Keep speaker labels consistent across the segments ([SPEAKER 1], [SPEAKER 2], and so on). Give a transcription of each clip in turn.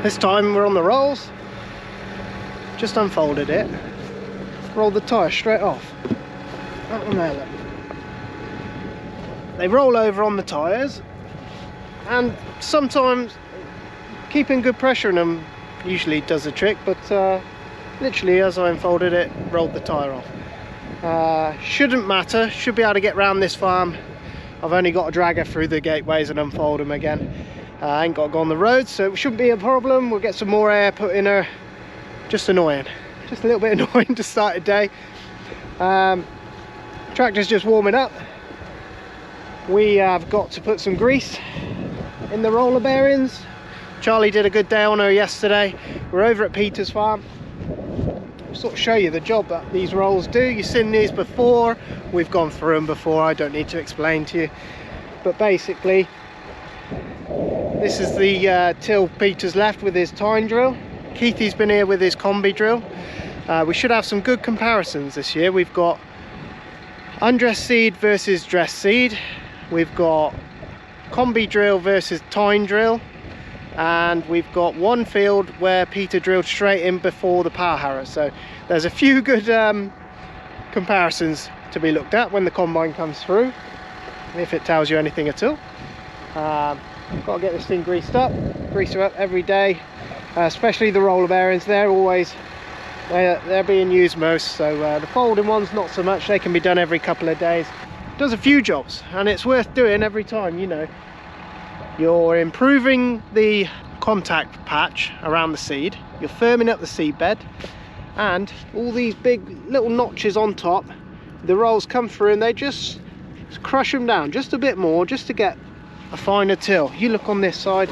[SPEAKER 1] This time we're on the rolls. Just unfolded it. Rolled the tyre straight off. That one there, look. They roll over on the tyres, and sometimes keeping good pressure in them usually does the trick, but literally as I unfolded it, rolled the tyre off. Shouldn't matter, should be able to get round this farm. I've only got to drag her through the gateways and unfold them again. I ain't got to go on the road, so it shouldn't be a problem. We'll get some more air put in her. Just annoying, just a little bit annoying to start a day. Tractor's just warming up. We have got to put some grease in the roller bearings. Charlie did a good day on her yesterday. We're over at Peter's farm. I'll sort of show you the job that these rolls do. You've seen these before. We've gone through them before. I don't need to explain to you. But basically, this is the till Peter's left with his tine drill. Keithy's been here with his combi drill. We should have some good comparisons this year. We've got undressed seed versus dressed seed. We've got combi drill versus tine drill, and we've got one field where Peter drilled straight in before the power harrow. So there's a few good comparisons to be looked at when the combine comes through, if it tells you anything at all. Got to get this thing greased up, grease her up every day, especially the roller bearings. They're being used most, so the folding ones not so much. They can be done every couple of days. Does a few jobs, and it's worth doing every time. You know, you're improving the contact patch around the seed, you're firming up the seed bed, and all these big little notches on top, the rolls come through and they just crush them down just a bit more, just to get a finer till. You look on this side,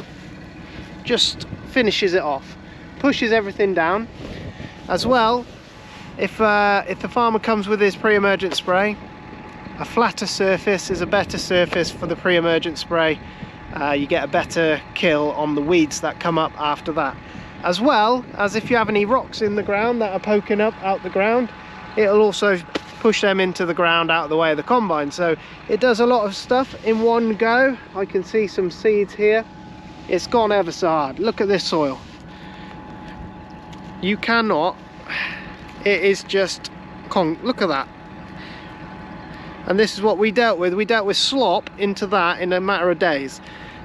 [SPEAKER 1] just finishes it off, pushes everything down. As well, if the farmer comes with his pre-emergent spray, a flatter surface is a better surface for the pre-emergent spray. You get a better kill on the weeds that come up after that. As well as if you have any rocks in the ground that are poking up out the ground, it'll also push them into the ground out of the way of the combine. So it does a lot of stuff in one go. I can see some seeds here. It's gone ever so hard. Look at this soil. You cannot, it is just look at that. And this is what we dealt with slop into that in a matter of days.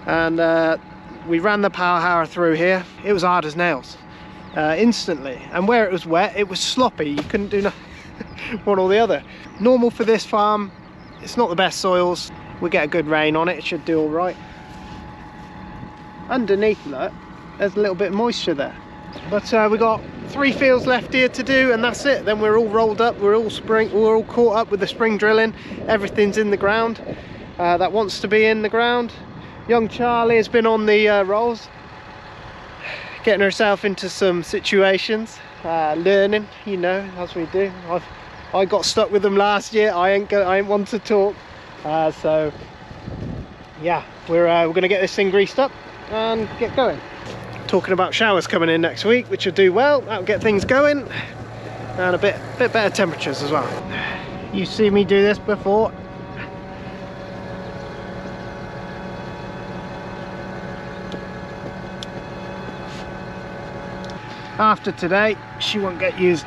[SPEAKER 1] And we ran the power harrow through here. It was hard as nails, instantly. And where it was wet, it was sloppy. You couldn't do one or the other. Normal for this farm. It's not the best soils. We get a good rain on it, it should do all right. Underneath, look, there's a little bit of moisture there. But we've got 3 fields left here to do, and that's it. Then we're all rolled up, we're all caught up with the spring drilling. Everything's in the ground that wants to be in the ground. Young Charlie has been on the rolls, getting herself into some situations, learning, you know, as we do. I got stuck with them last year. I ain't one to talk. So yeah, we're gonna get this thing greased up and get going. Talking about showers coming in next week, which will do well. That'll get things going, and a bit better temperatures as well. You've seen me do this before. After today, she won't get used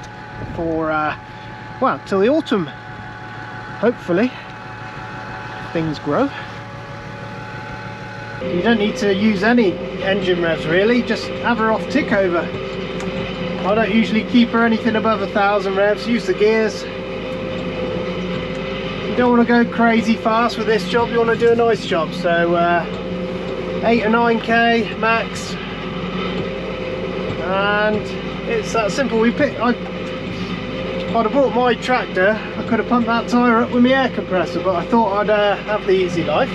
[SPEAKER 1] for well, till the autumn, hopefully. Things grow. You don't need to use any engine revs really, just have her off tick over. I don't usually keep her anything above 1,000 revs, use the gears. You don't want to go crazy fast with this job, you want to do a nice job. So 8 or 9k max, and it's that simple. If I'd have brought my tractor, I could have pumped that tyre up with my air compressor, but I thought I'd have the easy life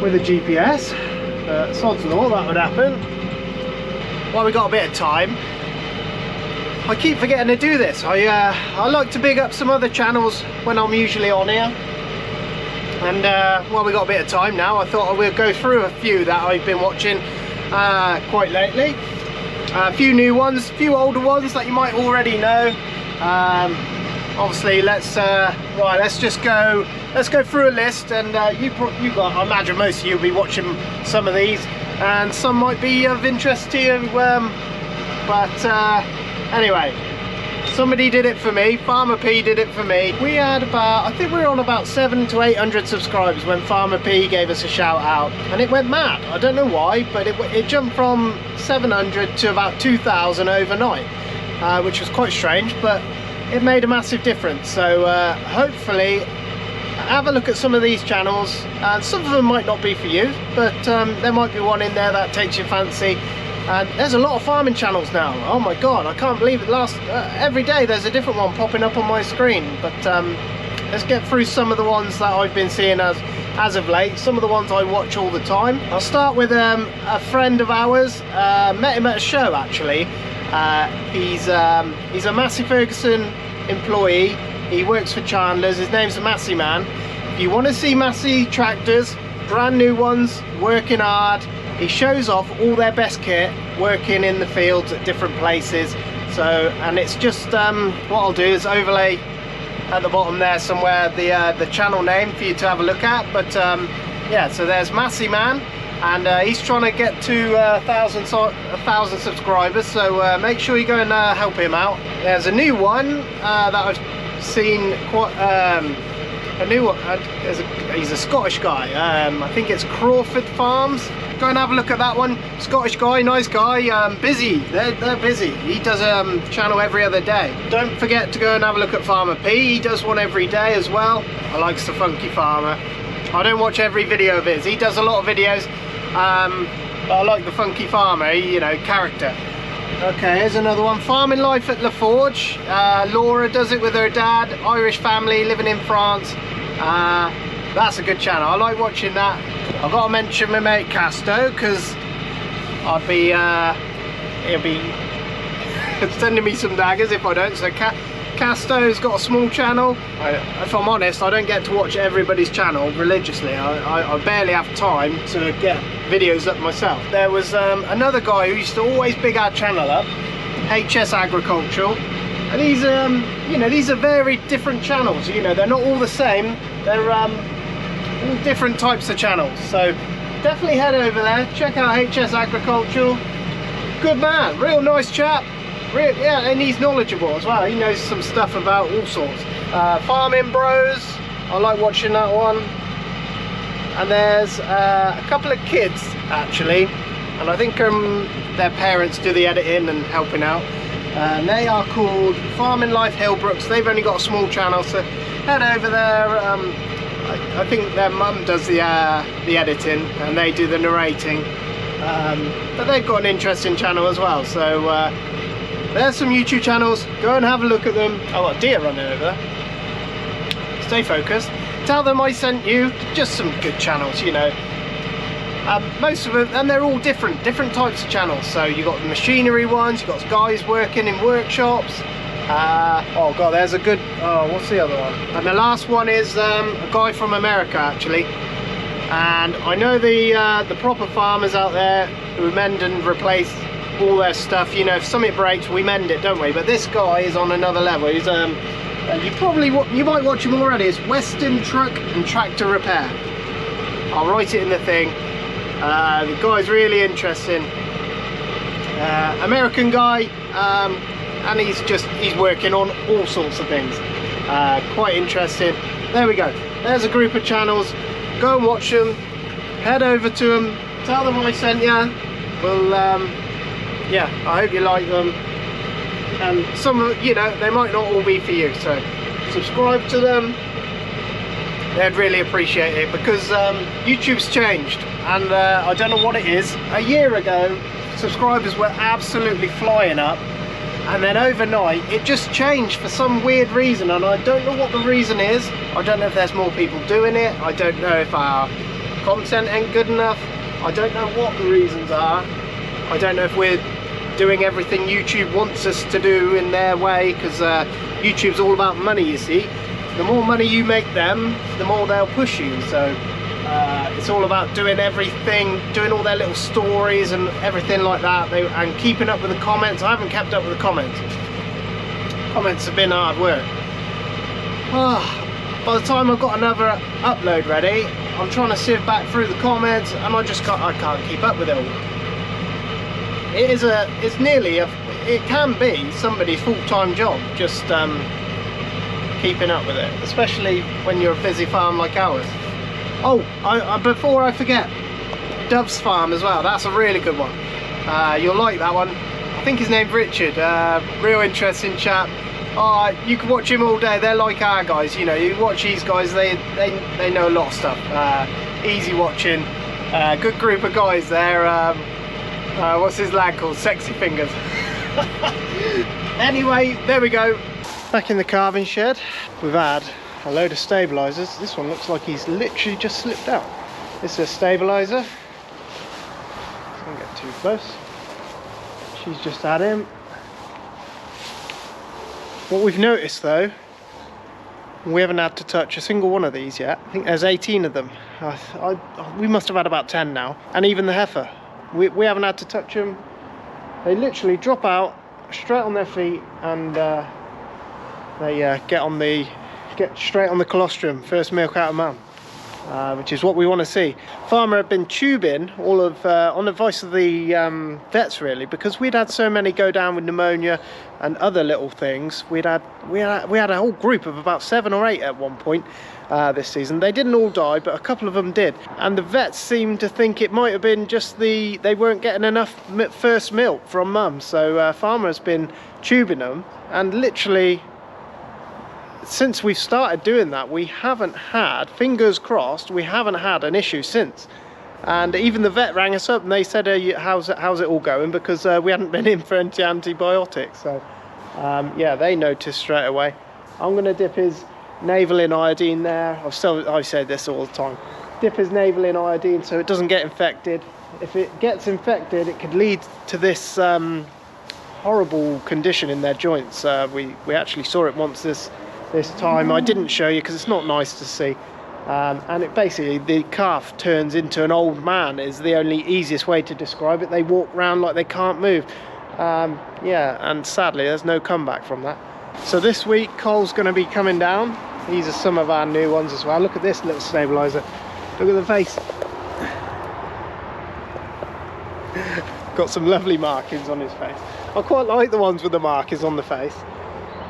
[SPEAKER 1] with a GPS. Sod's law, that would happen. While we got a bit of time, I keep forgetting to do this. I like to big up some other channels when I'm usually on here, and while we got a bit of time now, I thought I would go through a few that I've been watching quite lately. A few new ones, a few older ones that you might already know. Obviously, let's go through a list, and you got, I imagine most of you will be watching some of these. and some might be of interest to you, anyway, somebody did it for me. Farmer P did it for me. We had about, I think we were on about 700 to 800 subscribers when Farmer P gave us a shout out, and it went mad. I don't know why, but it jumped from 700 to about 2,000 overnight, which was quite strange, but it made a massive difference. So hopefully have a look at some of these channels. Some of them might not be for you, but there might be one in there that takes your fancy. And there's a lot of farming channels now. Oh my god, I can't believe it. Every day there's a different one popping up on my screen. But let's get through some of the ones that I've been seeing as of late, some of the ones I watch all the time. I'll start with a friend of ours. Met him at a show actually. He's a Massey Ferguson employee. He works for Chandler's. His name's Massey Man. If you want to see Massey tractors, brand new ones, working hard, he shows off all their best kit working in the fields at different places. So, and it's just what I'll do is overlay at the bottom there somewhere the channel name for you to have a look at. But yeah, so there's Massey Man, and he's trying to get to 1,000 subscribers, so make sure you go and help him out. There's a new one that I've seen, quite a new one. He's a Scottish guy. I think it's CrawfordsFarm. Go and have a look at that one. Scottish guy, nice guy, busy. They're busy. He does a channel every other day. Don't forget to go and have a look at Farmer P. He does one every day as well. I like the Funky Farmer. I don't watch every video of his. He does a lot of videos, but I like the Funky Farmer, you know, character. Okay, here's another one. Farming Life at La Forge. Laura does it with her dad. Irish family living in France. That's a good channel. I like watching that. I've got to mention my mate Casto, because he'll be sending me some daggers if I don't. So Casto's got a small channel. If I'm honest, I don't get to watch everybody's channel religiously. I barely have time to get videos up myself. There was another guy who used to always big our channel up, HS Agricultural, and he's you know, these are very different channels. You know, they're not all the same. They're all different types of channels. So definitely head over there, check out HS Agricultural. Good man, real nice chap. Yeah, and he's knowledgeable as well. He knows some stuff about all sorts. Farming Bros, I like watching that one. And there's a couple of kids actually, and I think their parents do the editing and helping out. And they are called Farminglifehillbrooks. They've only got a small channel, so head over there. I think their mum does the editing and they do the narrating. But they've got an interesting channel as well. So there's some YouTube channels. Go and have a look at them. Oh, got a deer running over there. Stay focused. Tell them I sent you. Just some good channels, you know. Most of them, and they're all different types of channels. So you got the machinery ones, you got guys working in workshops. Oh god, there's a good, oh, what's the other one? And the last one is a guy from America actually. And I know the proper farmers out there who mend and replace all their stuff. You know, if something breaks, we mend it, don't we? But this guy is on another level. He's you might watch him already. It's Western Truck and Tractor Repair. I'll write it in the thing. The guy's really interesting. American guy, and he's working on all sorts of things. Quite interesting. There we go. There's a group of channels. Go and watch them. Head over to them. Tell them I sent you. Well, yeah, I hope you like them. And some of, you know, they might not all be for you, so subscribe to them. They'd really appreciate it, because YouTube's changed, and I don't know what it is. A year ago subscribers were absolutely flying up, and then overnight it just changed for some weird reason, and I don't know what the reason is. I don't know if there's more people doing it. I don't know if our content ain't good enough. I don't know what the reasons are. I don't know if we're doing everything YouTube wants us to do in their way, because YouTube's all about money, you see. The more money you make them, the more they'll push you. So it's all about doing everything, doing all their little stories and everything like that, and keeping up with the comments. I haven't kept up with the comments. Comments have been hard work. by the time I've got another upload ready, I'm trying to sieve back through the comments, and I can't keep up with it all. It's nearly it can be somebody's full-time job, just keeping up with it, especially when you're a busy farm like ours. Oh, before I forget, Dove's farm as well, that's a really good one. You'll like that one. I think his name's Richard, real interesting chap. You can watch him all day. They're like our guys, you know, you watch these guys, they know a lot of stuff. Easy watching, good group of guys there. What's his lad called? Sexy Fingers. Anyway, there we go. Back in the calving shed, we've had a load of stabilizers. This one looks like he's literally just slipped out. This is a stabilizer. Don't get too close. She's just had him. What we've noticed though, we haven't had to touch a single one of these yet. I think there's 18 of them. We must have had about 10 now. And even the heifer, we haven't had to touch them. They literally drop out straight on their feet, and they get straight on the colostrum, first milk out of mum, which is what we want to see. Farmer had been tubing all of on advice of the vets, really, because we'd had so many go down with pneumonia and other little things. We had a whole group of about 7 or 8 at one point this season. They didn't all die, but a couple of them did, and the vets seemed to think it might have been just they weren't getting enough first milk from mum. So Farmer has been tubing them, and literally since we've started doing that, we haven't had, fingers crossed, we haven't had an issue since. And even the vet rang us up and they said, how's it all going, because we hadn't been in for any antibiotics. So yeah, they noticed straight away. I'm going to dip his navel in iodine there. I say this all the time, dip his navel in iodine so it doesn't get infected. If it gets infected, it could lead to this horrible condition in their joints. We actually saw it once this time. I didn't show you because it's not nice to see, and it basically, the calf turns into an old man is the only easiest way to describe it. They walk around like they can't move. Yeah, and sadly there's no comeback from that. So this week Cole's going to be coming down. These are some of our new ones as well. Look at this little stabilizer, look at the face. Got some lovely markings on his face. I quite like the ones with the markings on the face.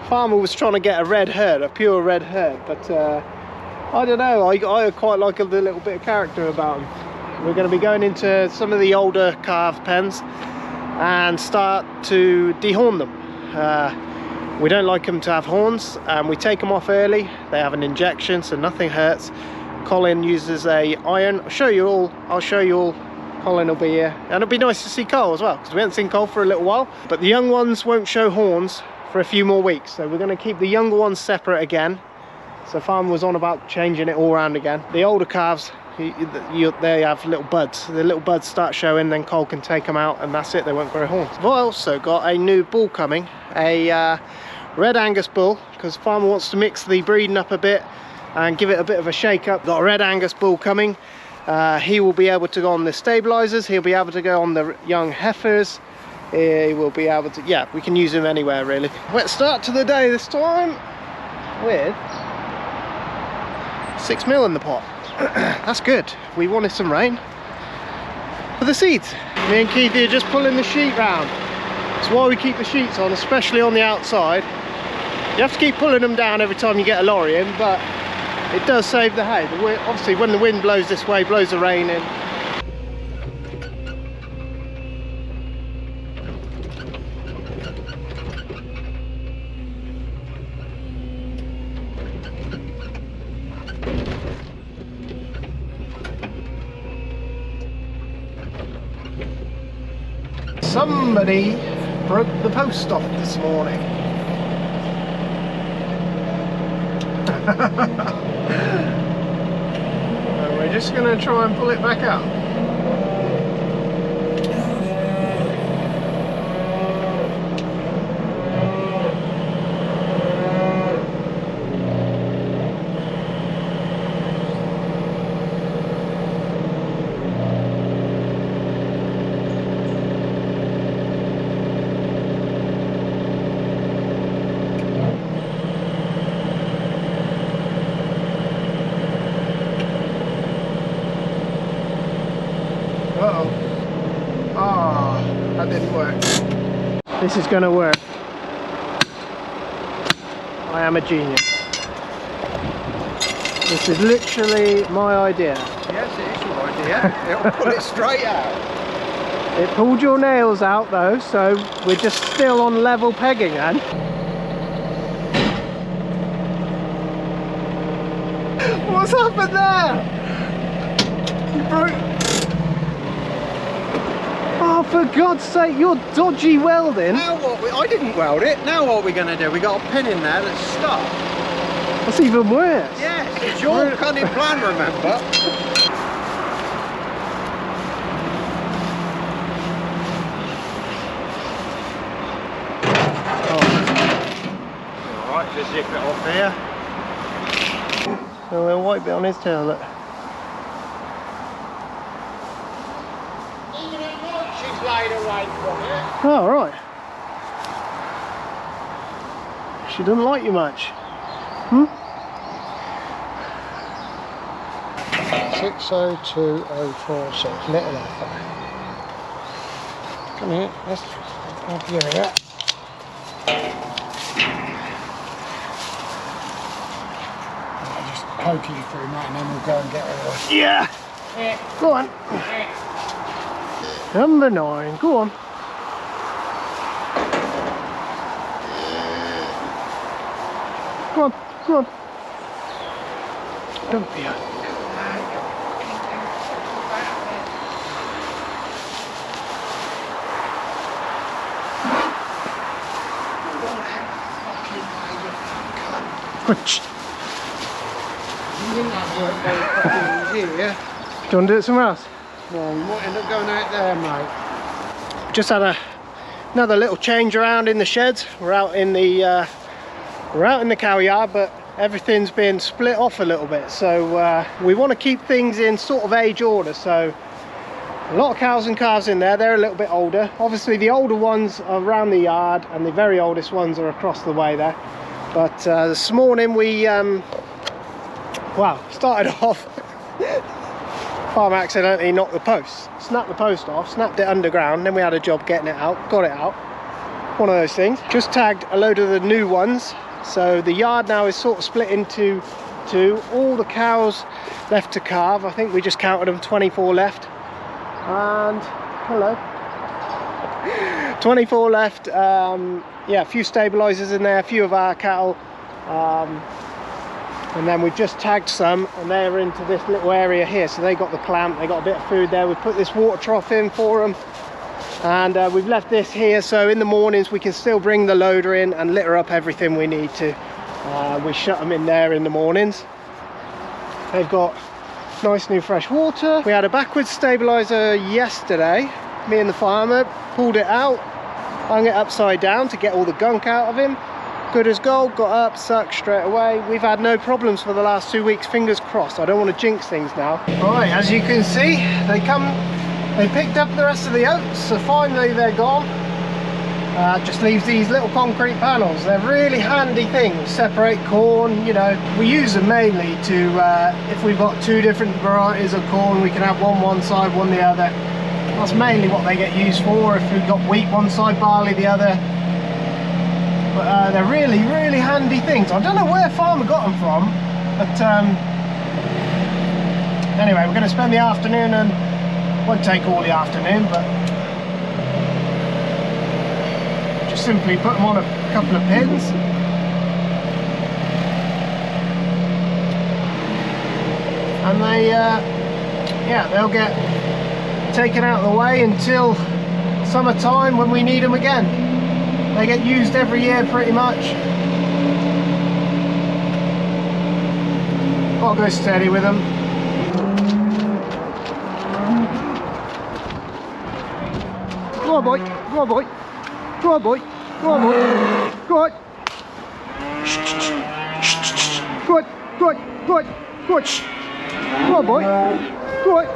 [SPEAKER 1] Farmer was trying to get a red herd, a pure red herd, but I don't know, I quite like the little bit of character about them. We're going to be going into some of the older calf pens and start to dehorn them. We don't like them to have horns, and we take them off early. They have an injection, so nothing hurts. Colin uses a iron. I'll show you all. Colin will be here, and it'll be nice to see Cole as well, because we haven't seen Cole for a little while. But the young ones won't show horns for a few more weeks, so we're going to keep the younger ones separate again. So Farmer was on about changing it all around again. The older calves, they have little buds. The little buds start showing, then Cole can take them out, and that's it, they won't grow horns. I've also got a new bull coming, a Red Angus bull, because Farmer wants to mix the breeding up a bit and give it a bit of a shake up. Got a Red Angus bull coming. He will be able to go on the stabilizers, he'll be able to go on the young heifers. He will be able to, yeah, we can use him anywhere really. Wet start to the day this time with 6 mil in the pot. That's good. We wanted some rain for the seeds. Me and Keithy are just pulling the sheet round. That's why we keep the sheets on, especially on the outside. You have to keep pulling them down every time you get a lorry in, but it does save the hay. Obviously when the wind blows this way, blows the rain in. Somebody broke the post off this morning. So we're just going to try and pull it back up.
[SPEAKER 2] this work.
[SPEAKER 1] This is going to work. I am a genius. This is literally my idea.
[SPEAKER 2] Yes, it is your idea. It'll pull it straight out.
[SPEAKER 1] It pulled your nails out though, so we're just still on level pegging then. What's happened there? You broke... Oh, for God's sake, you're dodgy welding.
[SPEAKER 2] Now what? I didn't weld it. Now what are we going to do? We got a pin in there that's stuck.
[SPEAKER 1] That's even worse.
[SPEAKER 2] Yes, it's your cunning plan, remember? Alright, just zip it off here.
[SPEAKER 1] So a little white bit on his tail, look.
[SPEAKER 2] Even at night she's laid away from it.
[SPEAKER 1] Oh, right. She doesn't like you much. Hmm?
[SPEAKER 2] 602046, little alpha. Come here, let's have you here. I'll just poke you through that and then we'll go and get her.
[SPEAKER 1] Yeah. Go on. Number 9, go on. Go on, go on. Don't be a... Do you want to do it somewhere else?
[SPEAKER 2] No, we might end up going out there, mate.
[SPEAKER 1] Just had another little change around in the sheds. We're out in the cow yard, but everything's been split off a little bit. So we want to keep things in sort of age order. So a lot of cows and calves in there. They're a little bit older. Obviously, the older ones are around the yard, and the very oldest ones are across the way there. But this morning we started off. Farm accidentally knocked the post, snapped the post off, snapped it underground, then we had a job getting it out, got it out. One of those things. Just tagged a load of the new ones, so the yard now is sort of split into two. All the cows left to calve. I think we just counted them, 24 left. And hello, 24 left. Yeah, a few stabilizers in there, a few of our cattle. And then we've just tagged some, and they're into this little area here, so they got the clamp, they got a bit of food there. We've put this water trough in for them, and we've left this here, so in the mornings we can still bring the loader in and litter up everything we need to. We shut them in there in the mornings. They've got nice new fresh water. We had a backwards stabilizer yesterday. Me and the farmer pulled it out, hung it upside down to get all the gunk out of him. Good as gold, got up, sucked straight away. We've had no problems for the last 2 weeks, fingers crossed. I don't want to jinx things now. Right, as you can see, they picked up the rest of the oats, so finally they're gone. Just leaves these little concrete panels. They're really handy things, separate corn, you know. We use them mainly to, if we've got 2 different varieties of corn, we can have one side, one the other. That's mainly what they get used for. If we've got wheat one side, barley the other. But they're really, really handy things. I don't know where farmer got them from, but anyway, we're going to spend the afternoon, and won't take all the afternoon, but just simply put them on a couple of pins. And they, yeah, they'll get taken out of the way until summertime when we need them again. They get used every year pretty much. I'll go steady with them. Go on, boy. Go on, boy. Go on, boy. Go on, boy. Go on. Go on. Go on. Go on. Go on. Go on, boy. Go on.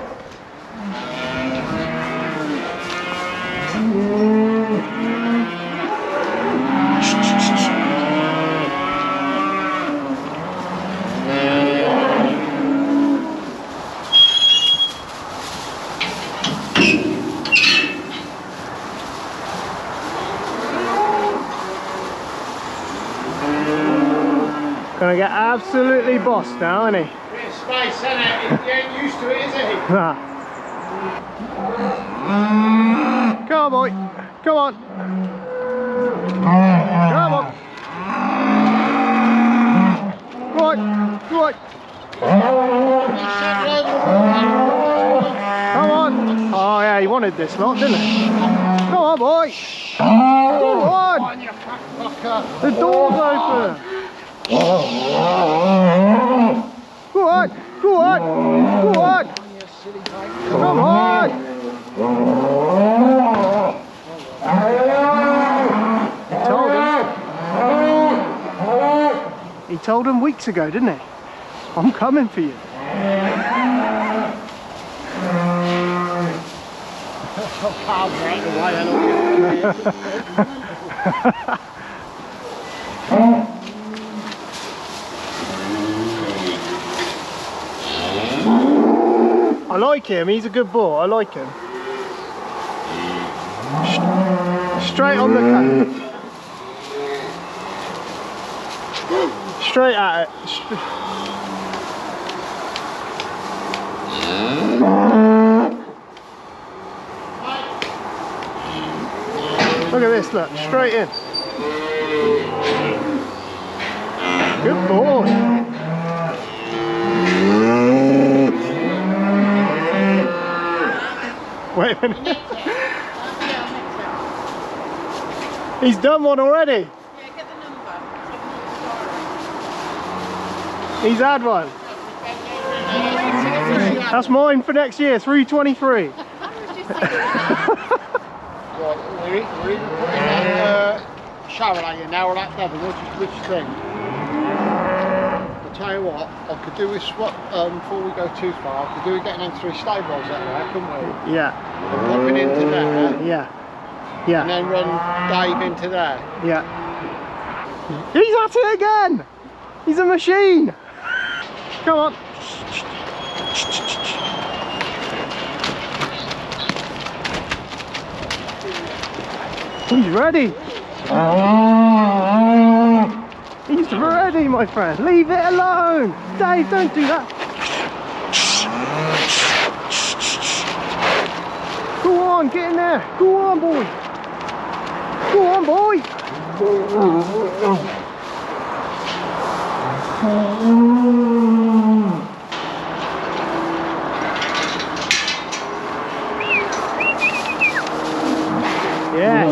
[SPEAKER 1] Gonna get absolutely bossed now, isn't he?
[SPEAKER 2] Bit of space, isn't it? He ain't used to it, is he?
[SPEAKER 1] Come on, boy. Come on. Come on. Go on. Go on. Come on. Oh yeah, he wanted this lot, didn't he? Come on, boy. Come on. The door's open. Go on. Go on. Go on. Come on. He told him weeks ago, didn't he? I'm coming for you. I like him, he's a good bull, I like him. Straight on the cut. Straight at it. Look at this, look, straight in. Good boy. Wait a minute. He's done one already.
[SPEAKER 3] Yeah, get the number.
[SPEAKER 1] He's had one. That's mine for next year, 323.
[SPEAKER 2] We're either putting that shower on you now or that devil, which thing? I'll tell you what, I could do with before we go too far, I could do with getting them 3 stables out there, couldn't we?
[SPEAKER 1] Yeah.
[SPEAKER 2] And popping into there.
[SPEAKER 1] Yeah. Yeah.
[SPEAKER 2] And then run Dave into there.
[SPEAKER 1] Yeah. He's at it again! He's a machine! Come on. He's ready. He's ready, my friend. Leave it alone. Dave, don't do that. Go on, get in there. Go on, boy. Go on, boy. Yes.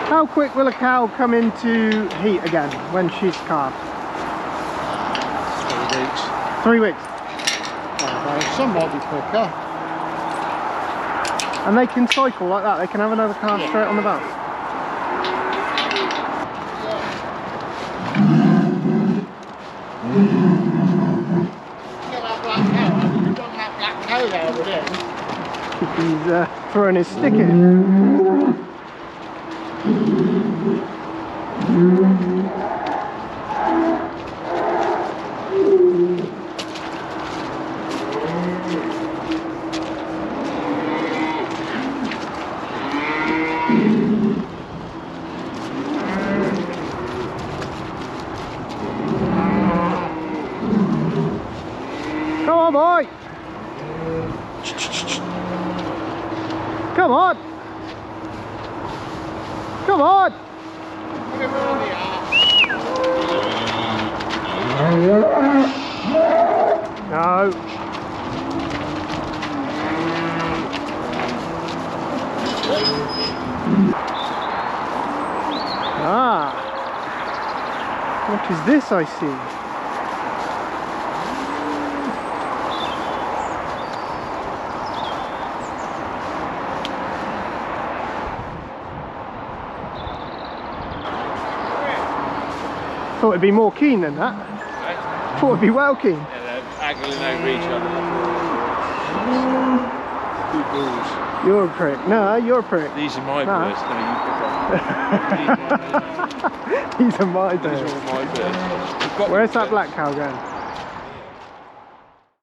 [SPEAKER 1] How quick will a cow come into heat again when she's calved?
[SPEAKER 2] 3 weeks.
[SPEAKER 1] 3 weeks.
[SPEAKER 2] Some might be quicker.
[SPEAKER 1] And they can cycle like that, they can have another calf straight on the back.
[SPEAKER 2] Get that black cow, you want that black cow there with him.
[SPEAKER 1] He's throwing his stick in. Come on, boy! Come on! Come on! No. Ah. What is this I see? Thought it'd be more keen than that. Thought it'd be well keen.
[SPEAKER 4] Yeah, they're haggling over each other. Two bulls.
[SPEAKER 1] You're a prick. No, you're a prick.
[SPEAKER 4] These are my
[SPEAKER 1] Nah.
[SPEAKER 4] birds. No, you pick up.
[SPEAKER 1] These are my
[SPEAKER 4] These
[SPEAKER 1] birds.
[SPEAKER 4] are all my birds. We've got
[SPEAKER 1] Where's that
[SPEAKER 4] birds.
[SPEAKER 1] black cow going?